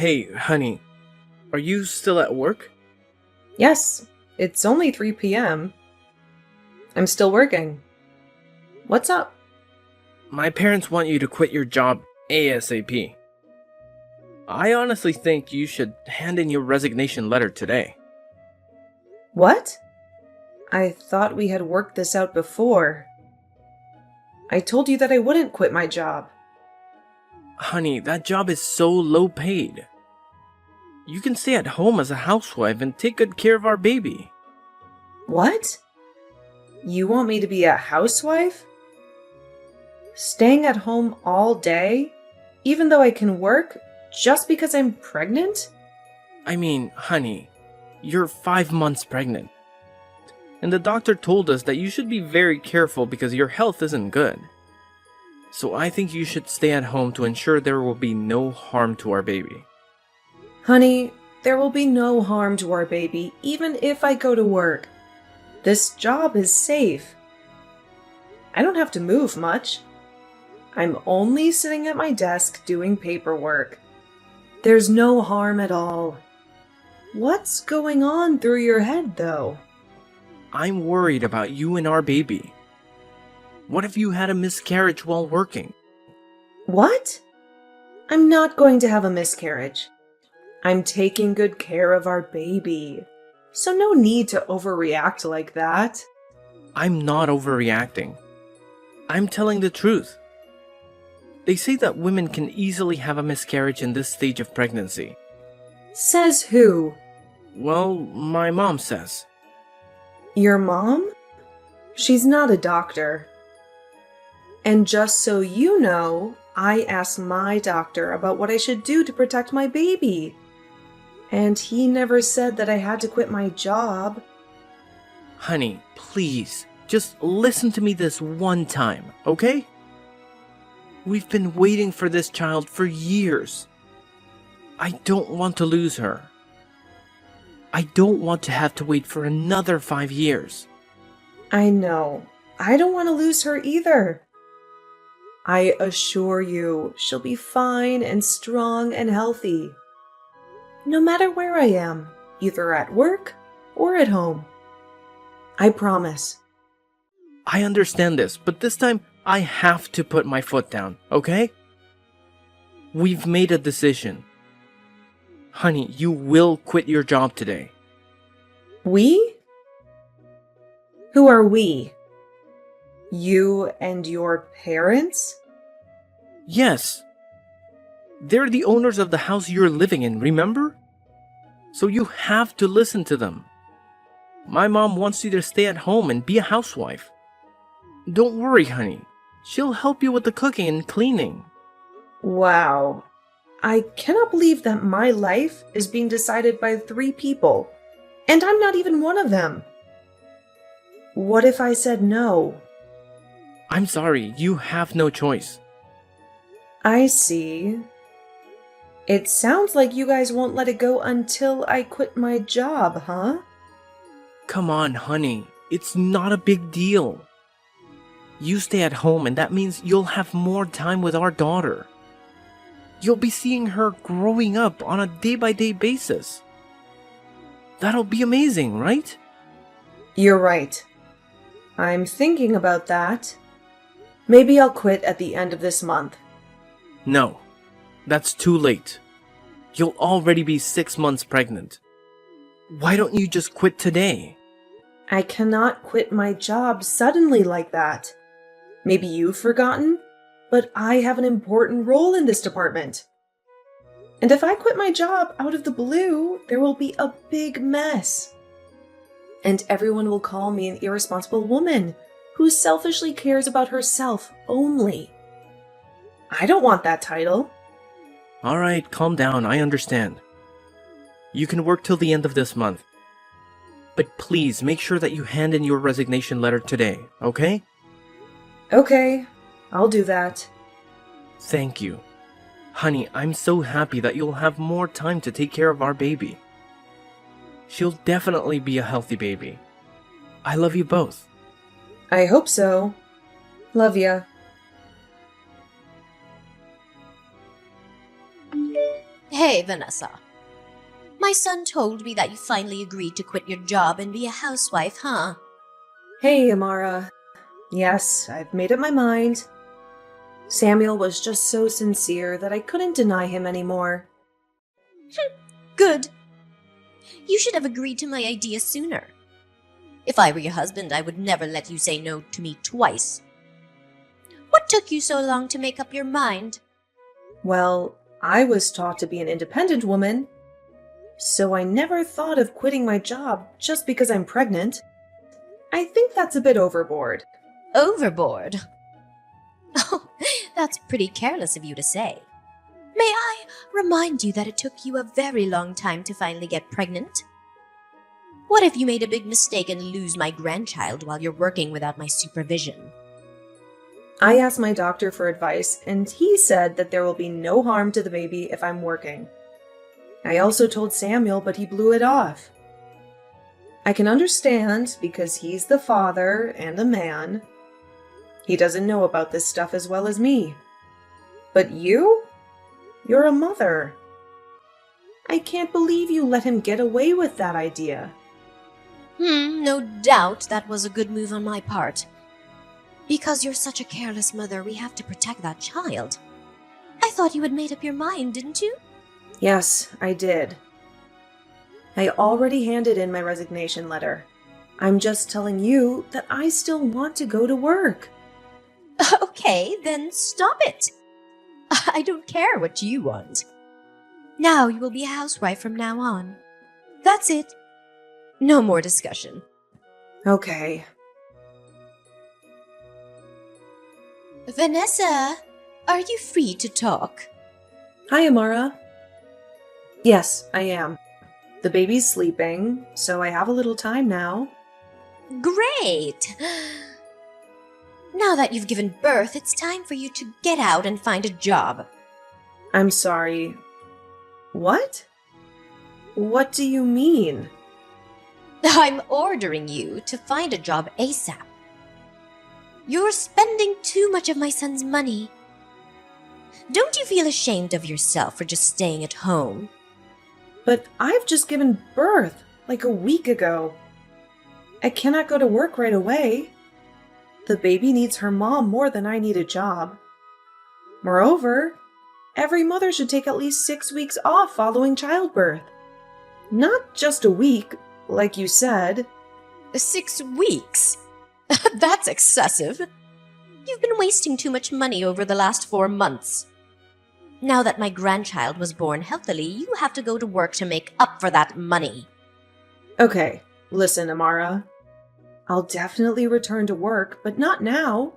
Hey, honey, are you still at work? Yes, it's only 3 p.m. I'm still working. What's up? My parents want you to quit your job ASAP. I honestly think you should hand in your resignation letter today. What? I thought we had worked this out before. I told you that I wouldn't quit my job. Honey, that job is so low paid. You can stay at home as a housewife and take good care of our baby. What? You want me to be a housewife? Staying at home all day, even though I can work, just because I'm pregnant? I mean, honey, you're 5 months pregnant. And the doctor told us that you should be very careful because your health isn't good. So I think you should stay at home to ensure there will be no harm to our baby. Honey, there will be no harm to our baby, even if I go to work. This job is safe. I don't have to move much. I'm only sitting at my desk doing paperwork. There's no harm at all. What's going on through your head, though? I'm worried about you and our baby. What if you had a miscarriage while working? What? I'm not going to have a miscarriage. I'm taking good care of our baby. So no need to overreact like that. I'm not overreacting. I'm telling the truth. They say that women can easily have a miscarriage in this stage of pregnancy. Says who? Well, my mom says. Your mom? She's not a doctor. And just so you know, I asked my doctor about what I should do to protect my baby. And he never said that I had to quit my job. Honey, please, just listen to me this one time, okay? We've been waiting for this child for years. I don't want to lose her. I don't want to have to wait for another 5 years. I know. I don't want to lose her either. I assure you, she'll be fine and strong and healthy. No matter where I am, either at work or at home. I promise. I understand this, but this time I have to put my foot down, okay? We've made a decision. Honey, you will quit your job today. We? Who are we? You and your parents? Yes. They're the owners of the house you're living in, remember? So you have to listen to them. My mom wants you to stay at home and be a housewife. Don't worry, honey. She'll help you with the cooking and cleaning. Wow. I cannot believe that my life is being decided by 3 people, and I'm not even one of them. What if I said no? I'm sorry, you have no choice. I see. It sounds like you guys won't let it go until I quit my job, huh? Come on, honey. It's not a big deal. You stay at home and that means you'll have more time with our daughter. You'll be seeing her growing up on a day-by-day basis. That'll be amazing, right? You're right. I'm thinking about that. Maybe I'll quit at the end of this month. No, that's too late. You'll already be 6 months pregnant. Why don't you just quit today? I cannot quit my job suddenly like that. Maybe you've forgotten, but I have an important role in this department. And if I quit my job out of the blue, there will be a big mess. And everyone will call me an irresponsible woman who selfishly cares about herself only. I don't want that title. Alright, calm down, I understand. You can work till the end of this month. But please make sure that you hand in your resignation letter today, okay? Okay, I'll do that. Thank you. Honey, I'm so happy that you'll have more time to take care of our baby. She'll definitely be a healthy baby. I love you both. I hope so. Love ya. Hey, Vanessa. My son told me that you finally agreed to quit your job and be a housewife, huh? Hey, Amara. Yes, I've made up my mind. Samuel was just so sincere that I couldn't deny him anymore. Good. You should have agreed to my idea sooner. If I were your husband, I would never let you say no to me twice. What took you so long to make up your mind? Well, I was taught to be an independent woman, so I never thought of quitting my job just because I'm pregnant. I think that's a bit overboard. Overboard? Oh, that's pretty careless of you to say. May I remind you that it took you a very long time to finally get pregnant? What if you made a big mistake and lose my grandchild while you're working without my supervision? I asked my doctor for advice, and he said that there will be no harm to the baby if I'm working. I also told Samuel, but he blew it off. I can understand because he's the father and a man. He doesn't know about this stuff as well as me. But you? You're a mother. I can't believe you let him get away with that idea. No doubt that was a good move on my part. Because you're such a careless mother, we have to protect that child. I thought you had made up your mind, didn't you? Yes, I did. I already handed in my resignation letter. I'm just telling you that I still want to go to work. Okay, then stop it. I don't care what you want. Now you will be a housewife from now on. That's it. No more discussion. Okay. Vanessa, are you free to talk? Hi, Amara. Yes, I am. The baby's sleeping, so I have a little time now. Great! Now that you've given birth, it's time for you to get out and find a job. I'm sorry. What? What do you mean? I'm ordering you to find a job ASAP. You're spending too much of my son's money. Don't you feel ashamed of yourself for just staying at home? But I've just given birth, like a week ago. I cannot go to work right away. The baby needs her mom more than I need a job. Moreover, every mother should take at least 6 weeks off following childbirth. Not just a week, like you said. 6 weeks? That's excessive. You've been wasting too much money over the last 4 months. Now that my grandchild was born healthily, you have to go to work to make up for that money. Okay, listen, Amara. I'll definitely return to work, but not now.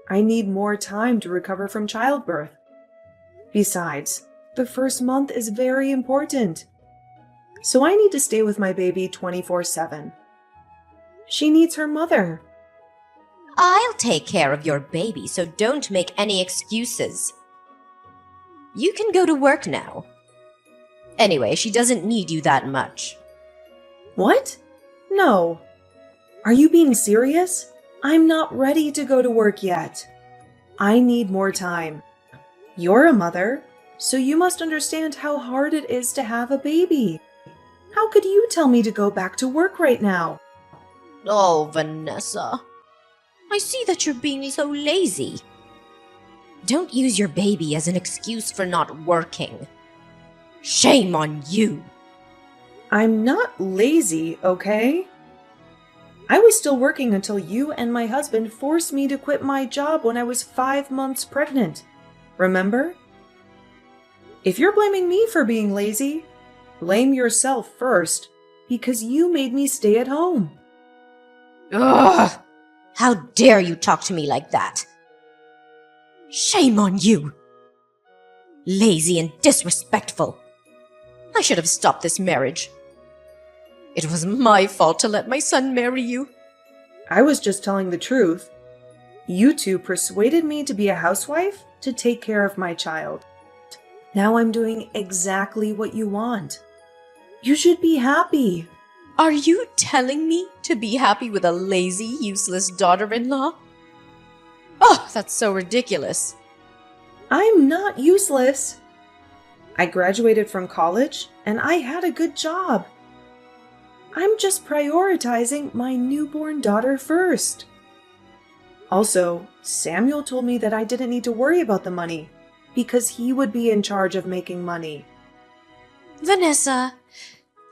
I need more time to recover from childbirth. Besides, the first month is very important. So I need to stay with my baby 24/7. She needs her mother. I'll take care of your baby, so don't make any excuses. You can go to work now. Anyway, she doesn't need you that much. What? No. Are you being serious? I'm not ready to go to work yet. I need more time. You're a mother, so you must understand how hard it is to have a baby. How could you tell me to go back to work right now? Oh, Vanessa. I see that you're being so lazy. Don't use your baby as an excuse for not working. Shame on you. I'm not lazy, okay? I was still working until you and my husband forced me to quit my job when I was 5 months pregnant. Remember? If you're blaming me for being lazy, blame yourself first, because you made me stay at home. Ugh! How dare you talk to me like that? Shame on you! Lazy and disrespectful. I should have stopped this marriage. It was my fault to let my son marry you. I was just telling the truth. You two persuaded me to be a housewife to take care of my child. Now I'm doing exactly what you want. You should be happy. Are you telling me to be happy with a lazy, useless daughter-in-law? Oh, that's so ridiculous. I'm not useless. I graduated from college and I had a good job. I'm just prioritizing my newborn daughter first. Also, Samuel told me that I didn't need to worry about the money because he would be in charge of making money. Vanessa,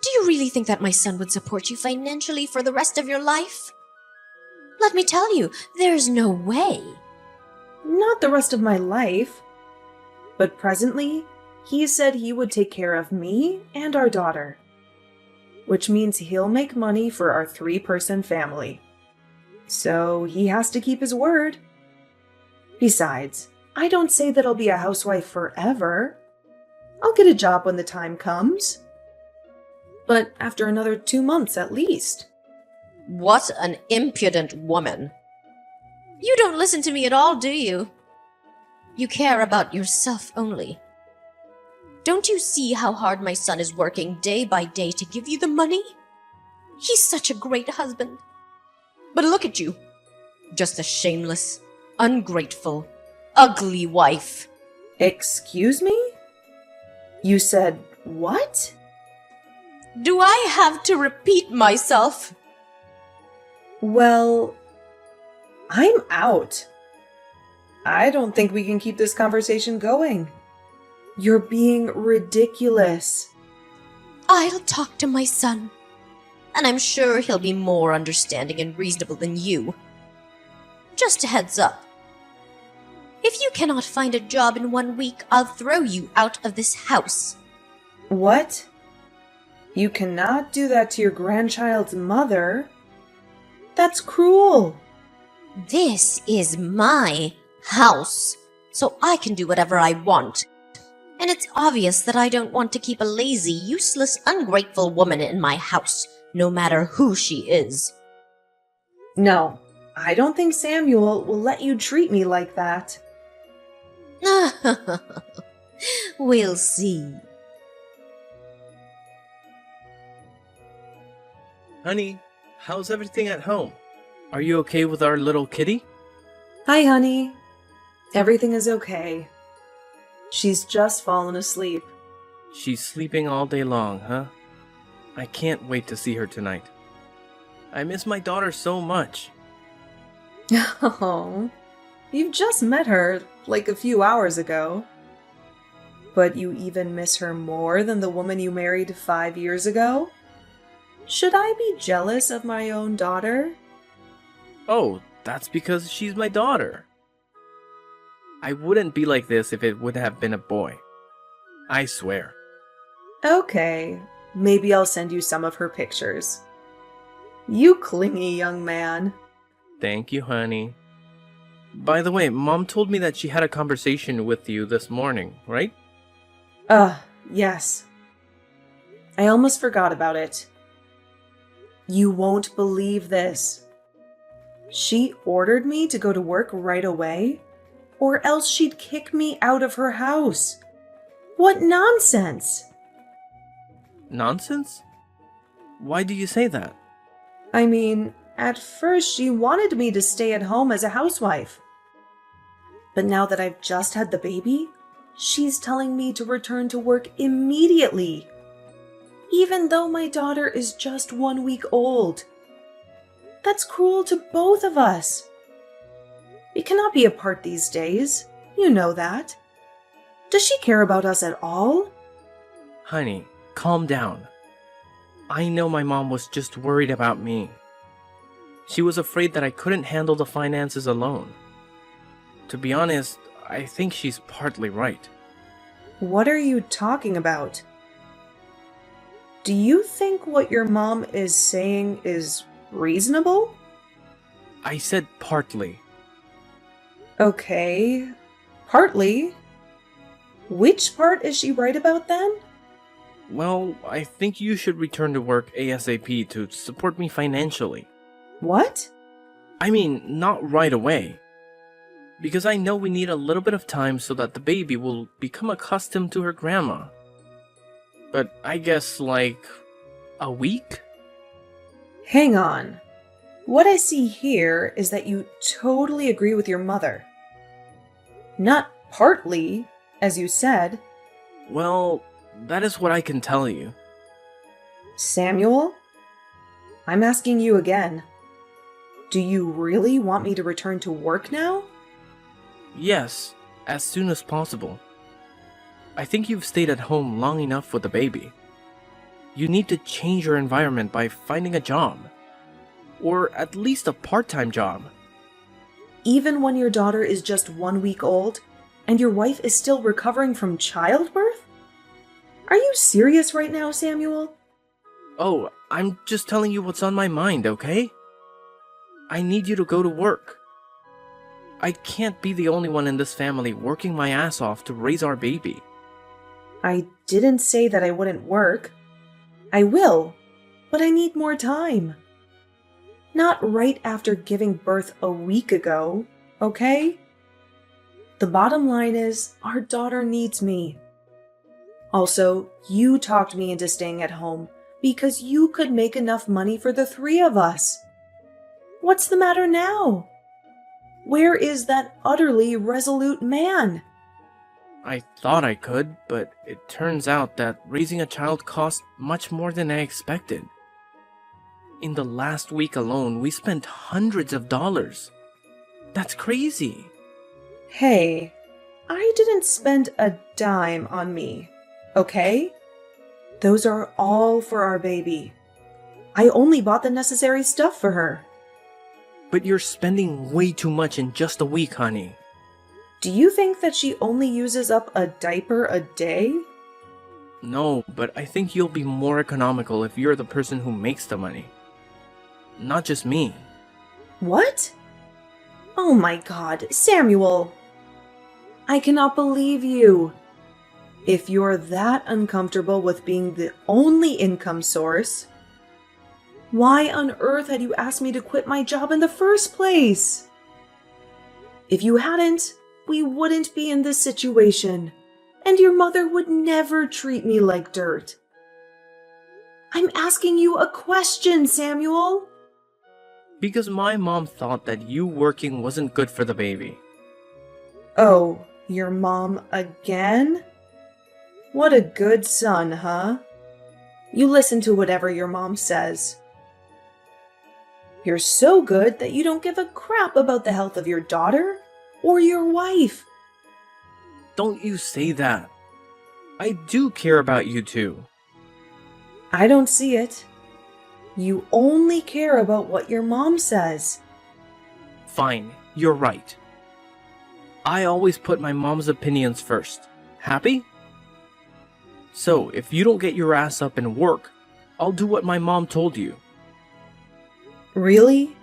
do you really think that my son would support you financially for the rest of your life? Let me tell you, there's no way. Not the rest of my life. But presently, he said he would take care of me and our daughter. Which means he'll make money for our 3-person family. So he has to keep his word. Besides, I don't say that I'll be a housewife forever. I'll get a job when the time comes. But after another 2 months at least. What an impudent woman. You don't listen to me at all, do you? You care about yourself only. Don't you see how hard my son is working day by day to give you the money? He's such a great husband. But look at you. Just a shameless, ungrateful, ugly wife. Excuse me? You said what? Do I have to repeat myself? Well, I'm out. I don't think we can keep this conversation going. You're being ridiculous. I'll talk to my son, and I'm sure he'll be more understanding and reasonable than you. Just a heads up. If you cannot find a job in 1 week, I'll throw you out of this house. What? You cannot do that to your grandchild's mother. That's cruel. This is my house, so I can do whatever I want. And it's obvious that I don't want to keep a lazy, useless, ungrateful woman in my house, no matter who she is. No, I don't think Samuel will let you treat me like that. We'll see. Honey, how's everything at home? Are you okay with our little kitty? Hi, honey. Everything is okay. She's just fallen asleep. She's sleeping all day long, huh? I can't wait to see her tonight. I miss my daughter so much. Oh, you've just met her like a few hours ago. But you even miss her more than the woman you married 5 years ago? Should I be jealous of my own daughter? Oh, that's because she's my daughter. I wouldn't be like this if it would have been a boy. I swear. Okay, maybe I'll send you some of her pictures. You clingy young man. Thank you, honey. By the way, Mom told me that she had a conversation with you this morning, right? Yes. I almost forgot about it. You won't believe this. She ordered me to go to work right away, or else she'd kick me out of her house. What nonsense! Nonsense? Why do you say that? I mean, at first she wanted me to stay at home as a housewife. But now that I've just had the baby, she's telling me to return to work immediately, even though my daughter is just 1 week old. That's cruel to both of us. We cannot be apart these days. You know that. Does she care about us at all? Honey, calm down. I know my mom was just worried about me. She was afraid that I couldn't handle the finances alone. To be honest, I think she's partly right. What are you talking about? Do you think what your mom is saying is reasonable? I said partly. Okay, partly. Which part is she right about then? Well, I think you should return to work ASAP to support me financially. What? I mean, not right away. Because I know we need a little bit of time so that the baby will become accustomed to her grandma. But I guess like a week? Hang on. What I see here is that you totally agree with your mother. Not partly, as you said, Well, that is what I can tell you. Samuel? I'm asking you again. Do you really want me to return to work now? Yes, as soon as possible. I think you've stayed at home long enough with the baby. You need to change your environment by finding a job. Or at least a part-time job. Even when your daughter is just 1 week old and your wife is still recovering from childbirth? Are you serious right now, Samuel? Oh, I'm just telling you what's on my mind, okay? I need you to go to work. I can't be the only one in this family working my ass off to raise our baby. I didn't say that I wouldn't work. I will, but I need more time. Not right after giving birth a week ago, okay? The bottom line is, our daughter needs me. Also, you talked me into staying at home because you could make enough money for the 3 of us. What's the matter now? Where is that utterly resolute man? I thought I could, but it turns out that raising a child costs much more than I expected. In the last week alone, we spent hundreds of dollars. That's crazy. Hey, I didn't spend a dime on me, okay? Those are all for our baby. I only bought the necessary stuff for her. But you're spending way too much in just a week, honey. Do you think that she only uses up a diaper a day? No, but I think you'll be more economical if you're the person who makes the money. Not just me. What? Oh my God, Samuel! I cannot believe you. If you're that uncomfortable with being the only income source, why on earth had you asked me to quit my job in the first place? If you hadn't, we wouldn't be in this situation, and your mother would never treat me like dirt. I'm asking you a question, Samuel. Because my mom thought that you working wasn't good for the baby. Oh, your mom again? What a good son, huh? You listen to whatever your mom says. You're so good that you don't give a crap about the health of your daughter or your wife. Don't you say that. I do care about you too. I don't see it. You only care about what your mom says. Fine, you're right. I always put my mom's opinions first. Happy? So, if you don't get your ass up and work, I'll do what my mom told you. Really?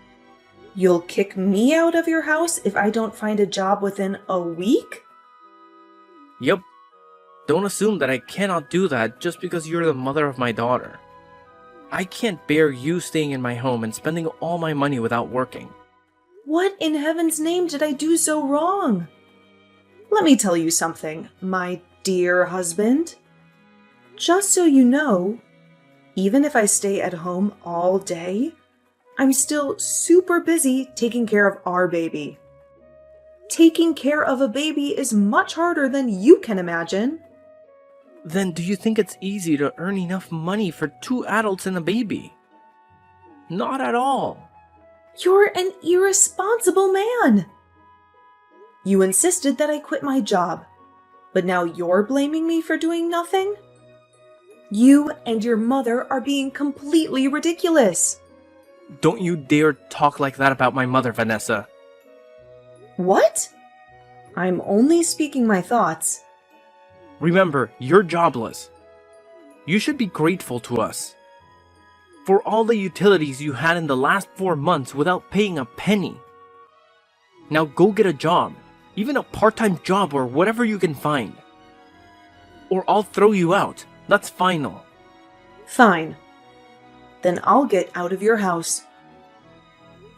You'll kick me out of your house if I don't find a job within a week? Yep. Don't assume that I cannot do that just because you're the mother of my daughter. I can't bear you staying in my home and spending all my money without working. What in heaven's name did I do so wrong? Let me tell you something, my dear husband. Just so you know, even if I stay at home all day, I'm still super busy taking care of our baby. Taking care of a baby is much harder than you can imagine. Then do you think it's easy to earn enough money for 2 adults and a baby? Not at all. You're an irresponsible man. You insisted that I quit my job, but now you're blaming me for doing nothing? You and your mother are being completely ridiculous. Don't you dare talk like that about my mother, Vanessa. What? I'm only speaking my thoughts. Remember, you're jobless. You should be grateful to us. For all the utilities you had in the last 4 months without paying a penny. Now go get a job, even a part-time job or whatever you can find. Or I'll throw you out. That's final. Fine. Then I'll get out of your house.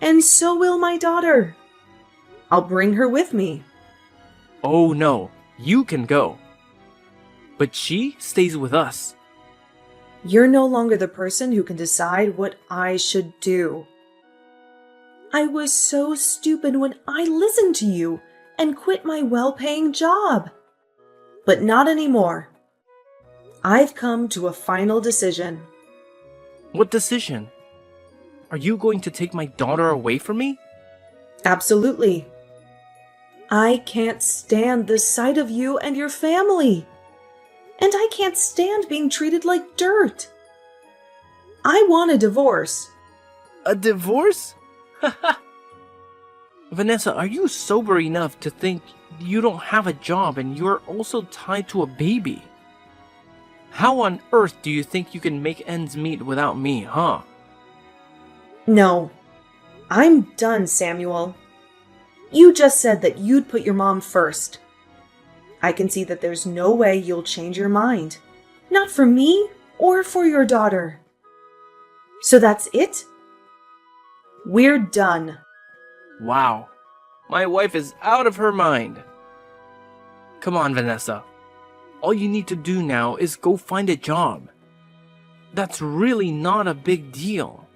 And so will my daughter. I'll bring her with me. Oh no, you can go. But she stays with us. You're no longer the person who can decide what I should do. I was so stupid when I listened to you and quit my well-paying job. But not anymore. I've come to a final decision. What decision? Are you going to take my daughter away from me? Absolutely. I can't stand the sight of you and your family. And I can't stand being treated like dirt. I want a divorce. A divorce? Vanessa, are you sober enough to think you don't have a job and you're also tied to a baby? How on earth do you think you can make ends meet without me, huh? No. I'm done, Samuel. You just said that you'd put your mom first. I can see that there's no way you'll change your mind. Not for me or for your daughter. So that's it? We're done. Wow. My wife is out of her mind. Come on, Vanessa. All you need to do now is go find a job. That's really not a big deal.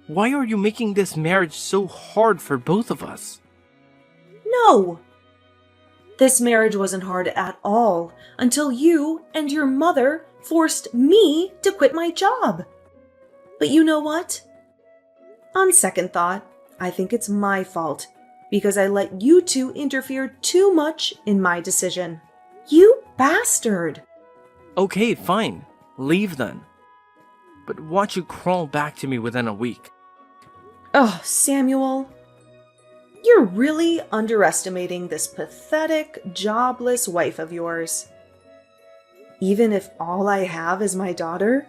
Why are you making this marriage so hard for both of us? No! This marriage wasn't hard at all until you and your mother forced me to quit my job. But you know what? On second thought, I think it's my fault because I let you two interfere too much in my decision. You bastard! Okay, fine. Leave then. But watch you crawl back to me within a week. Oh, Samuel. You're really underestimating this pathetic, jobless wife of yours. Even if all I have is my daughter,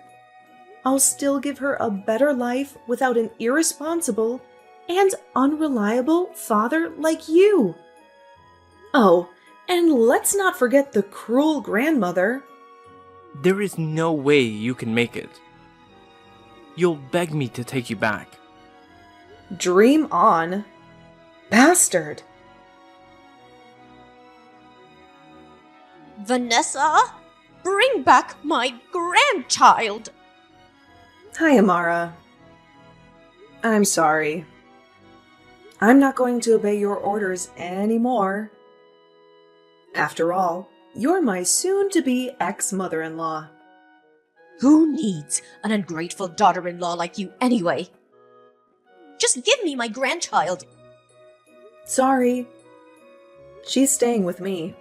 I'll still give her a better life without an irresponsible and unreliable father like you. Oh, and let's not forget the cruel grandmother. There is no way you can make it. You'll beg me to take you back. Dream on. Bastard. Vanessa, bring back my grandchild. Hi, Amara. I'm sorry. I'm not going to obey your orders anymore. After all, you're my soon-to-be ex-mother-in-law. Who needs an ungrateful daughter-in-law like you anyway? Just give me my grandchild. Sorry. She's staying with me.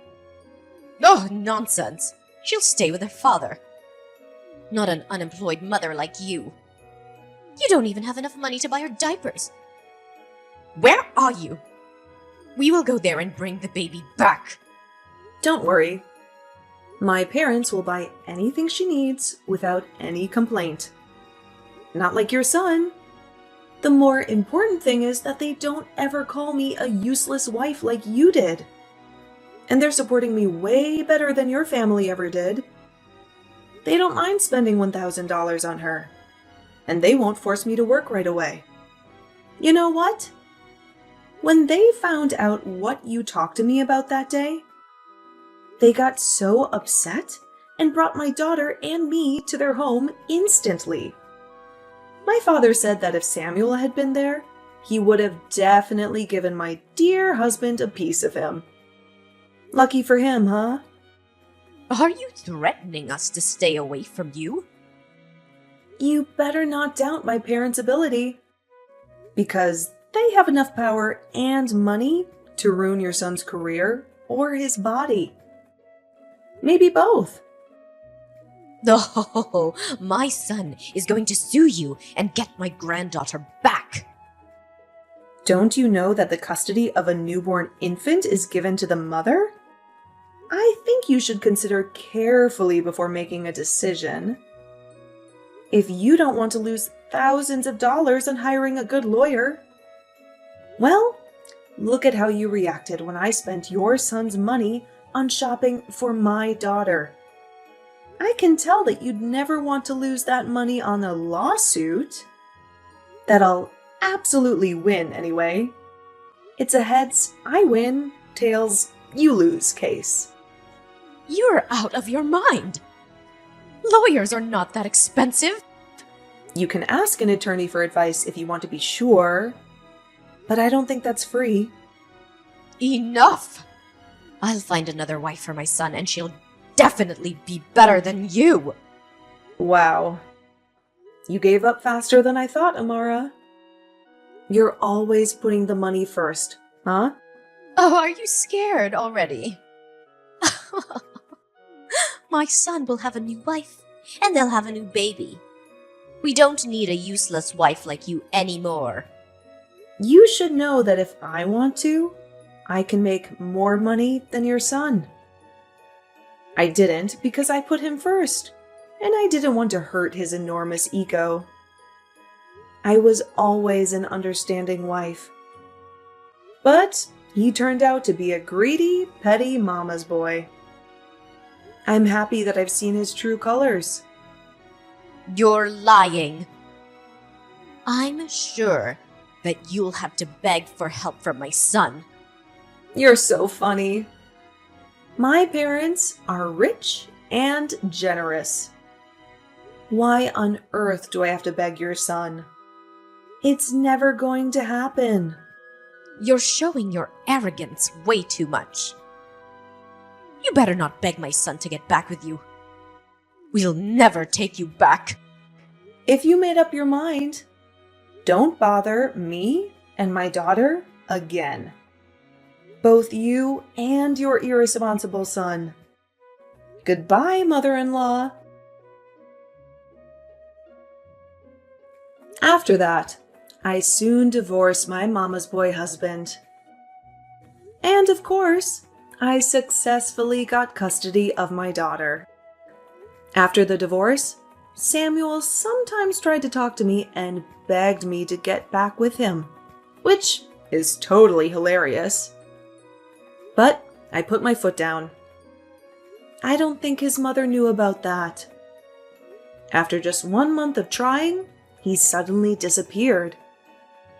Oh, nonsense. She'll stay with her father. Not an unemployed mother like you. You don't even have enough money to buy her diapers. Where are you? We will go there and bring the baby back. Don't worry. My parents will buy anything she needs without any complaint. Not like your son. The more important thing is that they don't ever call me a useless wife like you did. And they're supporting me way better than your family ever did. They don't mind spending $1,000 on her. And they won't force me to work right away. You know what? When they found out what you talked to me about that day, they got so upset and brought my daughter and me to their home instantly. My father said that if Samuel had been there, he would have definitely given my dear husband a piece of him. Lucky for him, huh? Are you threatening us to stay away from you? You better not doubt my parents' ability. Because they have enough power and money to ruin your son's career or his body. Maybe both. Oh, my son is going to sue you and get my granddaughter back. Don't you know that the custody of a newborn infant is given to the mother? I think you should consider carefully before making a decision. If you don't want to lose thousands of dollars on hiring a good lawyer, well, look at how you reacted when I spent your son's money on shopping for my daughter. I can tell that you'd never want to lose that money on a lawsuit. That I'll absolutely win anyway. It's a heads, I win, tails, you lose case. You're out of your mind. Lawyers are not that expensive. You can ask an attorney for advice if you want to be sure, but I don't think that's Free. Enough! I'll find another wife for my son and she'll definitely definitely be better than you. Wow. You gave up faster than I thought, Amara. You're always putting the money first, huh? Oh, are you scared already? My son will have a new wife, and they'll have a new baby. We don't need a useless wife like you anymore. You should know that if I want to, I can make more money than your son. I didn't because I put him first, and I didn't want to hurt his enormous ego. I was always an understanding wife. But he turned out to be a greedy, petty mama's boy. I'm happy that I've seen his true colors. You're lying. I'm sure that you'll have to beg for help from my son. You're so funny. My parents are rich and generous. Why on earth do I have to beg your son? It's never going to happen. You're showing your arrogance way too much. You better not beg my son to get back with you. We'll never take you back. If you made up your mind, don't bother me and my daughter again. Both you and your irresponsible son. Goodbye, mother-in-law. After that, I soon divorced my mama's boy husband. And of course, I successfully got custody of my daughter. After the divorce, Samuel sometimes tried to talk to me and begged me to get back with him, which is totally hilarious. But I put my foot down. I don't think his mother knew about that. After just 1 month of trying, he suddenly disappeared.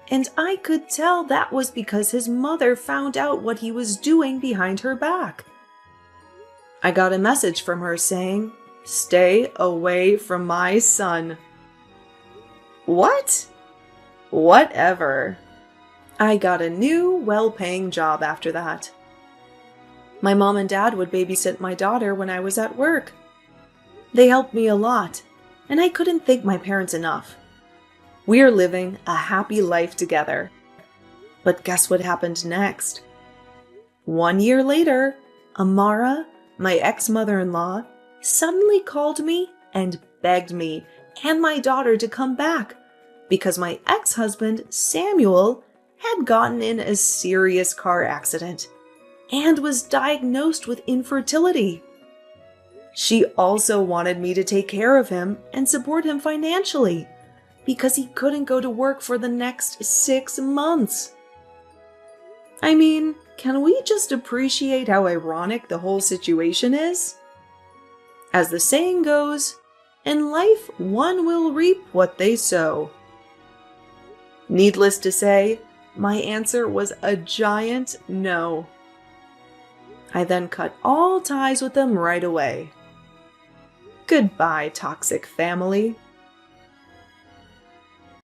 And I could tell that was because his mother found out what he was doing behind her back. I got a message from her saying, "Stay away from my son." What? Whatever. I got a new, well-paying job after that. My mom and dad would babysit my daughter when I was at work. They helped me a lot, and I couldn't thank my parents enough. We're living a happy life together. But guess what happened next? 1 year later, Amara, my ex-mother-in-law, suddenly called me and begged me and my daughter to come back because my ex-husband, Samuel, had gotten in a serious car accident and was diagnosed with infertility. She also wanted me to take care of him and support him financially because he couldn't go to work for the next 6 months. I mean, can we just appreciate how ironic the whole situation is? As the saying goes, in life one will reap what they sow. Needless to say, my answer was a giant no. I then cut all ties with them right away. Goodbye, toxic family.